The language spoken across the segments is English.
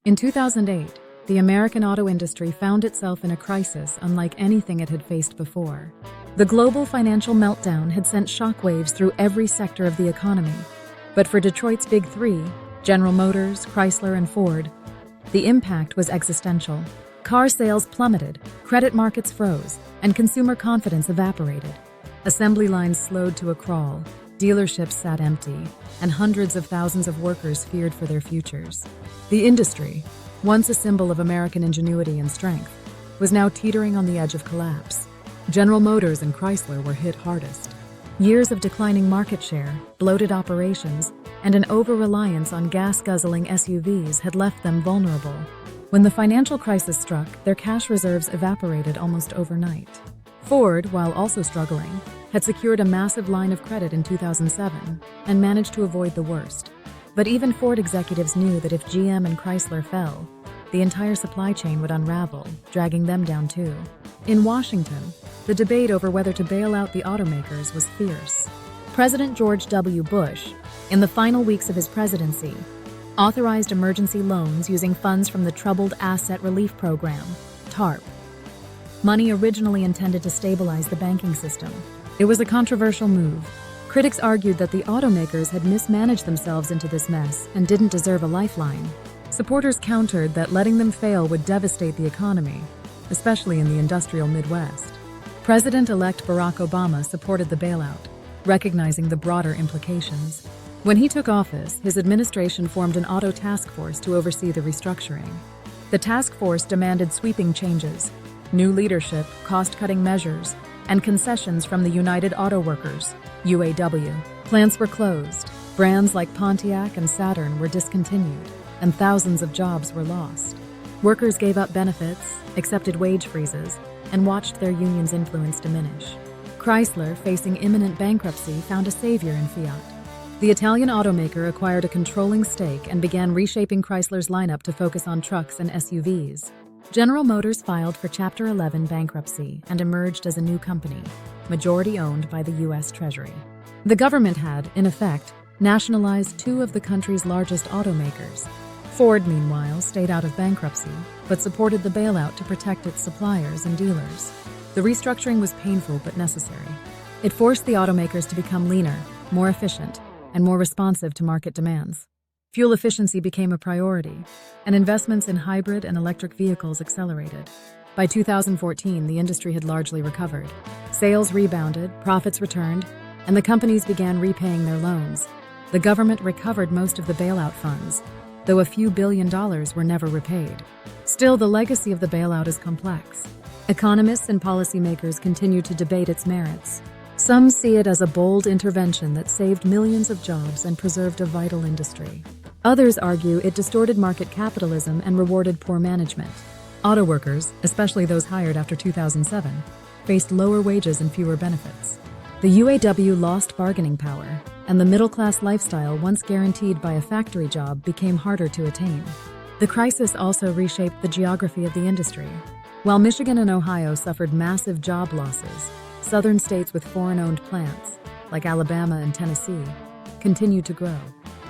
In 2008, the American auto industry found itself in a crisis unlike anything it had faced before. The global financial meltdown had sent shockwaves through every sector of the economy. But for Detroit's Big Three, General Motors, Chrysler, and Ford, the impact was existential. Car sales plummeted, credit markets froze, and consumer confidence evaporated. Assembly lines slowed to a crawl, dealerships sat empty, and hundreds of thousands of workers feared for their futures. The industry, once a symbol of American ingenuity and strength, was now teetering on the edge of collapse. General Motors and Chrysler were hit hardest. Years of declining market share, bloated operations, and an over-reliance on gas-guzzling SUVs had left them vulnerable. When the financial crisis struck, their cash reserves evaporated almost overnight. Ford, while also struggling, had secured a massive line of credit in 2007 and managed to avoid the worst. But even Ford executives knew that if GM and Chrysler fell, the entire supply chain would unravel, dragging them down too. In Washington, the debate over whether to bail out the automakers was fierce. President George W. Bush, in the final weeks of his presidency, authorized emergency loans using funds from the Troubled Asset Relief Program, TARP. Money originally intended to stabilize the banking system. It was a controversial move. Critics argued that the automakers had mismanaged themselves into this mess and didn't deserve a lifeline. Supporters countered that letting them fail would devastate the economy, especially in the industrial Midwest. President-elect Barack Obama supported the bailout, recognizing the broader implications. When he took office, his administration formed an auto task force to oversee the restructuring. The task force demanded sweeping changes, new leadership, cost-cutting measures, and concessions from the United Auto Workers, UAW. Plants were closed, brands like Pontiac and Saturn were discontinued, and thousands of jobs were lost. Workers gave up benefits, accepted wage freezes, and watched their union's influence diminish. Chrysler, facing imminent bankruptcy, found a savior in Fiat. The Italian automaker acquired a controlling stake and began reshaping Chrysler's lineup to focus on trucks and SUVs. General Motors filed for Chapter 11 bankruptcy and emerged as a new company, majority owned by the U.S. Treasury. The government had, in effect, nationalized two of the country's largest automakers. Ford, meanwhile, stayed out of bankruptcy, but supported the bailout to protect its suppliers and dealers. The restructuring was painful but necessary. It forced the automakers to become leaner, more efficient, and more responsive to market demands. Fuel efficiency became a priority, and investments in hybrid and electric vehicles accelerated. By 2014, the industry had largely recovered. Sales rebounded, profits returned, and the companies began repaying their loans. The government recovered most of the bailout funds, though a few $billion were never repaid. Still, the legacy of the bailout is complex. Economists and policymakers continue to debate its merits. Some see it as a bold intervention that saved millions of jobs and preserved a vital industry. Others argue it distorted market capitalism and rewarded poor management. Auto workers, especially those hired after 2007, faced lower wages and fewer benefits. The UAW lost bargaining power, and the middle-class lifestyle once guaranteed by a factory job became harder to attain. The crisis also reshaped the geography of the industry. While Michigan and Ohio suffered massive job losses, southern states with foreign-owned plants, like Alabama and Tennessee, continued to grow.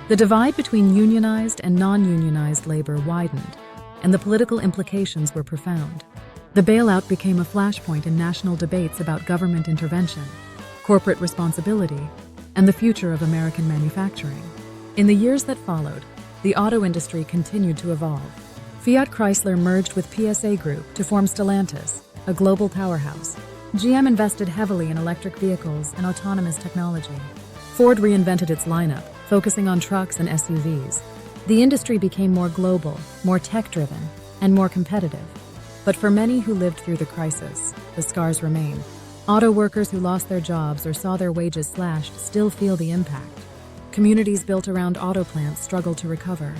The divide between unionized and non-unionized labor widened, and the political implications were profound. The bailout became a flashpoint in national debates about government intervention, corporate responsibility, and the future of American manufacturing. In the years that followed, the auto industry continued to evolve. Fiat Chrysler merged with PSA Group to form Stellantis, a global powerhouse. GM invested heavily in electric vehicles and autonomous technology. Ford reinvented its lineup, focusing on trucks and SUVs. The industry became more global, more tech-driven, and more competitive. But for many who lived through the crisis, the scars remain. Auto workers who lost their jobs or saw their wages slashed still feel the impact. Communities built around auto plants struggle to recover.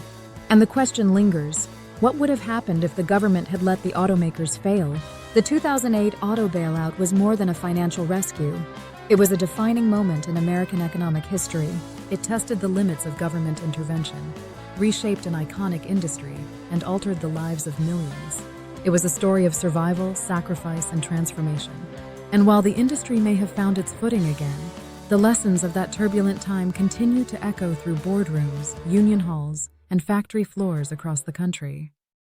And the question lingers, what would have happened if the government had let the automakers fail? The 2008 auto bailout was more than a financial rescue. It was a defining moment in American economic history. It tested the limits of government intervention, reshaped an iconic industry, and altered the lives of millions. It was a story of survival, sacrifice, and transformation. And while the industry may have found its footing again, the lessons of that turbulent time continue to echo through boardrooms, union halls, and factory floors across the country.